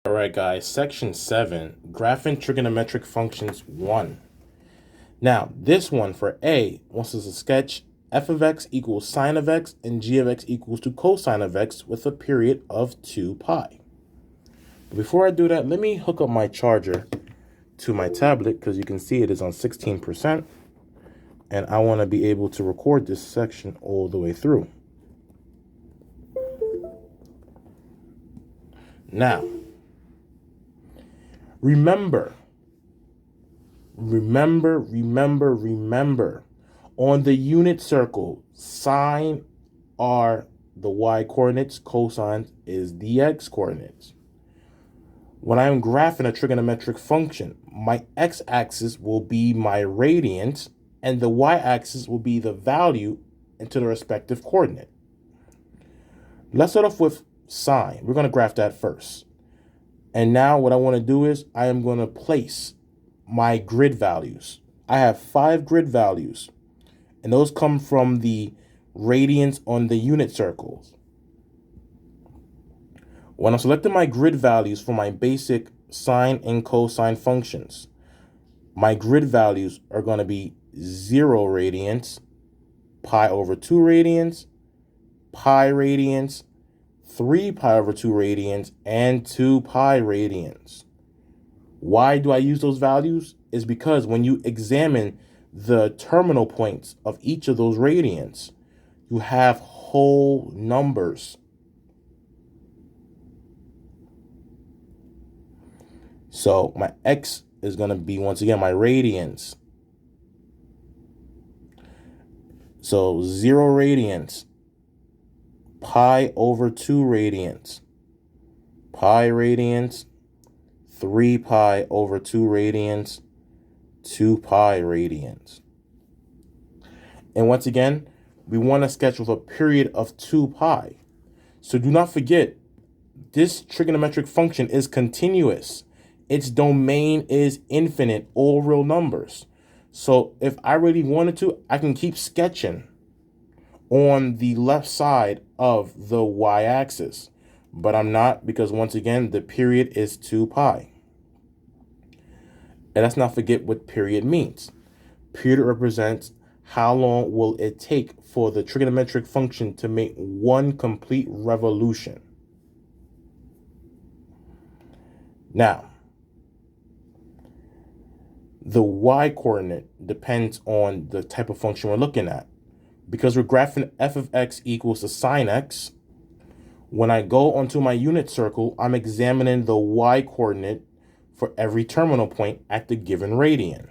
All right, guys, section 7, graphing trigonometric functions 1. Now, this one for A wants us to sketch f of x equals sine of x and g of x equals to cosine of x with a period of 2 pi. But before I do that, let me hook up my charger to my tablet because you can see it is on 16%, and I want to be able to record this section all the way through. Now, remember, on the unit circle, sine are the y coordinates, cosine is the x coordinates. When I'm graphing a trigonometric function, my x-axis will be my radians, and the y-axis will be the value into the respective coordinate. Let's start off with sine. We're going to graph that first. And now what I want to do is I am going to place my grid values. I have 5 grid values, and those come from the radians on the unit circles. When I'm selecting my grid values for my basic sine and cosine functions, my grid values are going to be 0 radians, pi over 2 radians, pi radians, 3 pi over 2 radians, and 2 pi radians. Why do I use those values? Is because when you examine the terminal points of each of those radians, you have whole numbers. So my x is going to be, once again, my radians. So 0 radians, pi over 2 radians, pi radians, 3 pi over 2 radians, 2 pi radians. And once again, we want to sketch with a period of 2 pi. So do not forget, this trigonometric function is continuous. Its domain is infinite, all real numbers. So if I really wanted to, I can keep sketching on the left side of the y-axis. But I'm not, because once again, the period is 2 pi. And let's not forget what period means. Period represents how long will it take for the trigonometric function to make one complete revolution. Now, the y-coordinate depends on the type of function we're looking at. Because we're graphing f of x equals to sine x, when I go onto my unit circle, I'm examining the y-coordinate for every terminal point at the given radian.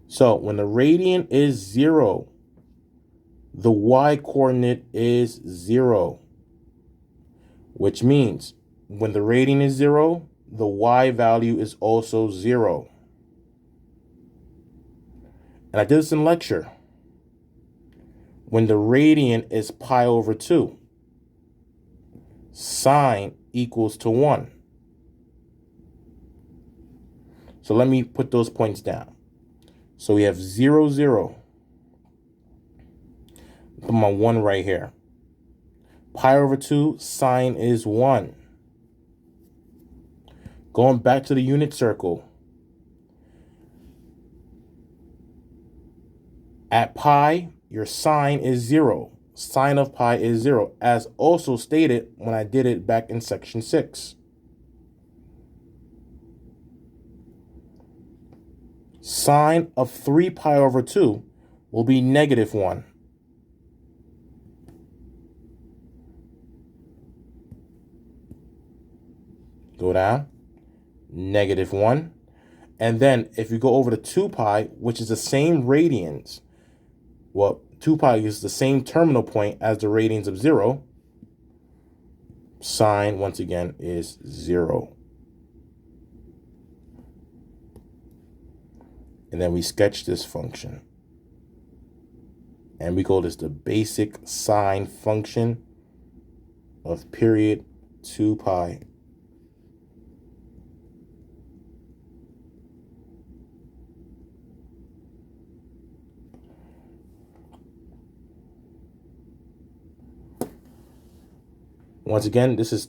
So when the radian is 0, the y-coordinate is 0, which means when the radian is 0, the y value is also 0. And I did this in lecture. When the radian is pi over 2, sine equals to 1. So let me put those points down. So we have 0, 0. Put my 1 right here. Pi over 2, sine is 1. Going back to the unit circle. At pi, your sine is 0. Sine of pi is 0, as also stated when I did it back in section 6. Sine of 3 pi over 2 will be negative 1. Go down, negative 1. And then if you go over to 2 pi, which is the same radians, well, 2 pi is the same terminal point as the radians of 0. Sine, once again, is 0. And then we sketch this function. And we call this the basic sine function of period 2 pi. Once again, this is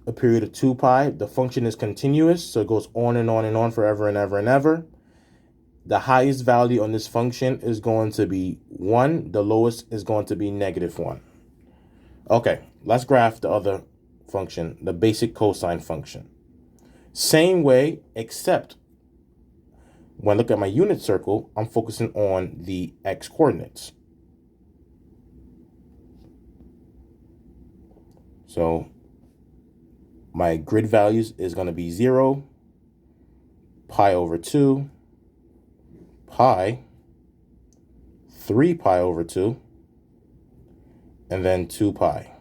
a period of 2 pi. The function is continuous, so it goes on and on and on forever and ever and ever. The highest value on this function is going to be 1. The lowest is going to be -1. Okay, let's graph the other function, the basic cosine function. Same way, except when I look at my unit circle, I'm focusing on the x coordinates. So my grid values is going to be 0, pi over 2, pi, 3 pi over 2, and then 2 pi.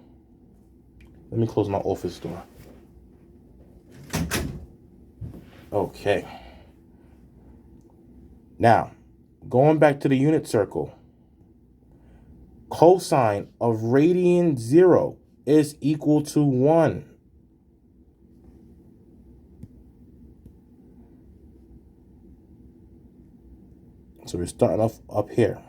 Let me close my office door. Okay. Now, going back to the unit circle, cosine of radian 0 is equal to 1. So we're starting off up here.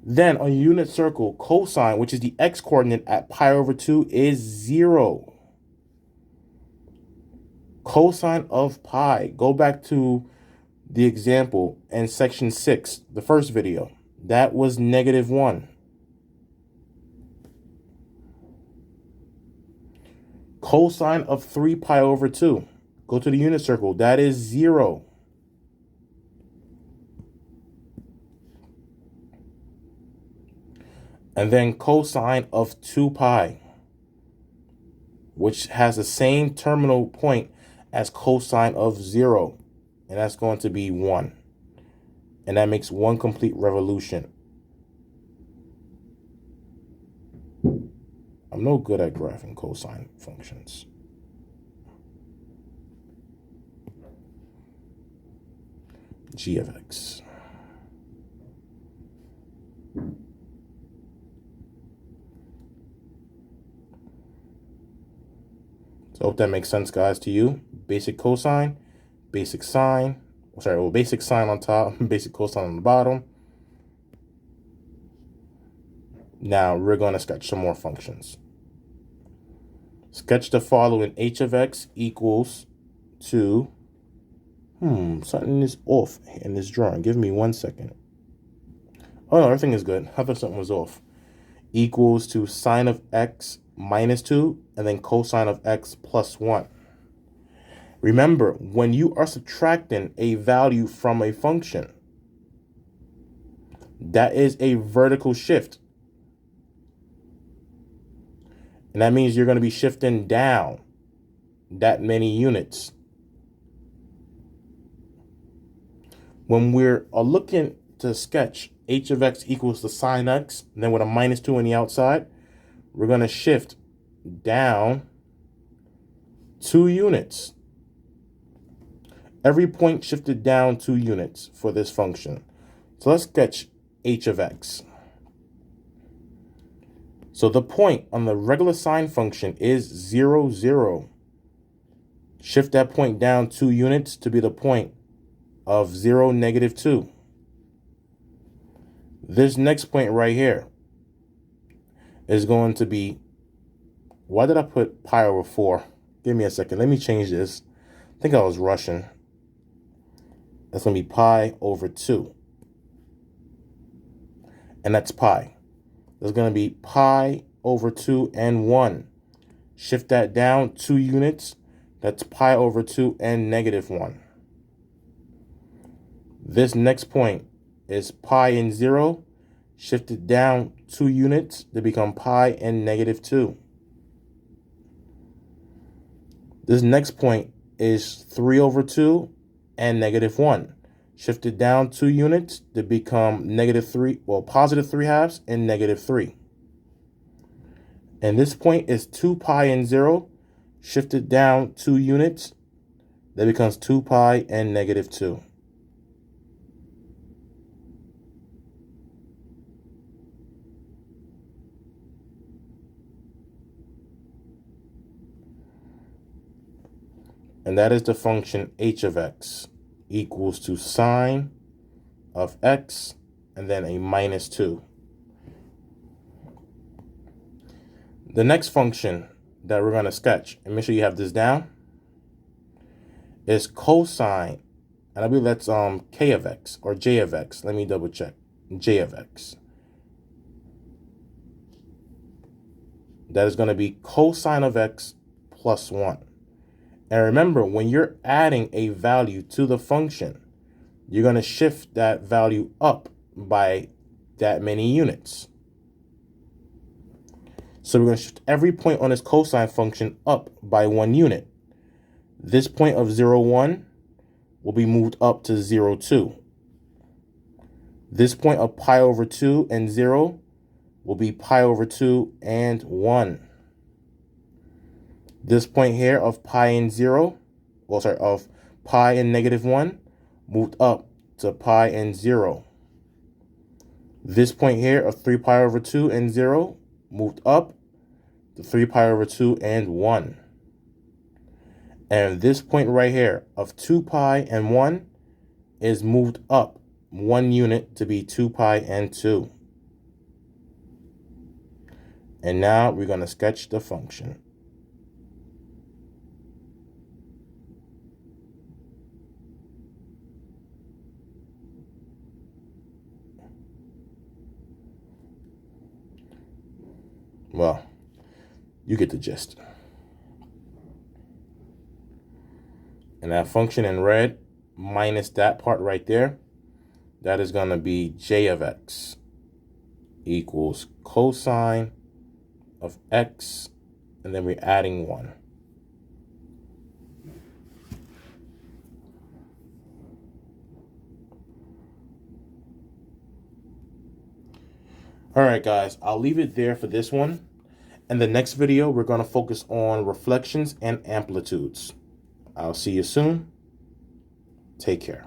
Then on unit circle, cosine, which is the x coordinate at pi over 2, is 0. Cosine of pi, go back to the example in section 6, the first video. That was -1. Cosine of 3 pi over 2, go to the unit circle. That is 0. And then cosine of 2 pi, which has the same terminal point as cosine of 0. And that's going to be 1. And that makes 1 complete revolution. I'm no good at graphing cosine functions. G of x. So I hope that makes sense, guys, to you. Basic cosine, basic sine. Sorry, well, basic sine on top, basic cosine on the bottom. Now we're going to sketch some more functions. Sketch the following. H of x equals to, something is off in this drawing. Give me 1 second. Oh, no, everything is good. I thought something was off. Equals to sine of x minus 2, and then cosine of x plus 1. Remember, when you are subtracting a value from a function, that is a vertical shift. And that means you're going to be shifting down that many units. When we're looking to sketch h of x equals to sine x, and then with a minus 2 on the outside, we're going to shift down 2 units. Every point shifted down 2 units for this function. So let's sketch h of x. So the point on the regular sine function is 0, 0. Shift that point down 2 units to be the point of 0, -2. This next point right here is going to be, why did I put pi over 4? Give me a second. Let me change this. I think I was rushing. That's going to be pi over 2. And that's pi. There's going to be pi over 2 and 1. Shift that down 2 units. That's pi over 2 and -1. This next point is pi and 0. Shift it down 2 units to become pi and -2. This next point is 3 over 2 and -1. Shift it down 2 units to become -3, well, positive 3/2 and -3. And this point is 2 pi and 0. Shift it down 2 units. That becomes 2 pi and -2. And that is the function h of x equals to sine of x and then a -2. The next function that we're going to sketch, and make sure you have this down, is cosine. And I believe that's k of x or j of x. Let me double check. J of x. That is going to be cosine of x plus 1. And remember, when you're adding a value to the function, you're going to shift that value up by that many units. So we're going to shift every point on this cosine function up by 1 unit. This point of 0, 1 will be moved up to 0, 2. This point of pi over 2 and 0 will be pi over 2 and 1. This point here of pi and 0, of pi and negative 1, moved up to pi and 0. This point here of 3 pi over 2 and 0 moved up to 3 pi over 2 and 1. And this point right here of 2 pi and 1 is moved up 1 unit to be 2 pi and 2. And now we're going to sketch the function. Well, you get the gist. And that function in red, minus that part right there, that is going to be j of x equals cosine of x, and then we're adding 1. All right, guys, I'll leave it there for this one. In the next video, we're going to focus on reflections and amplitudes. I'll see you soon. Take care.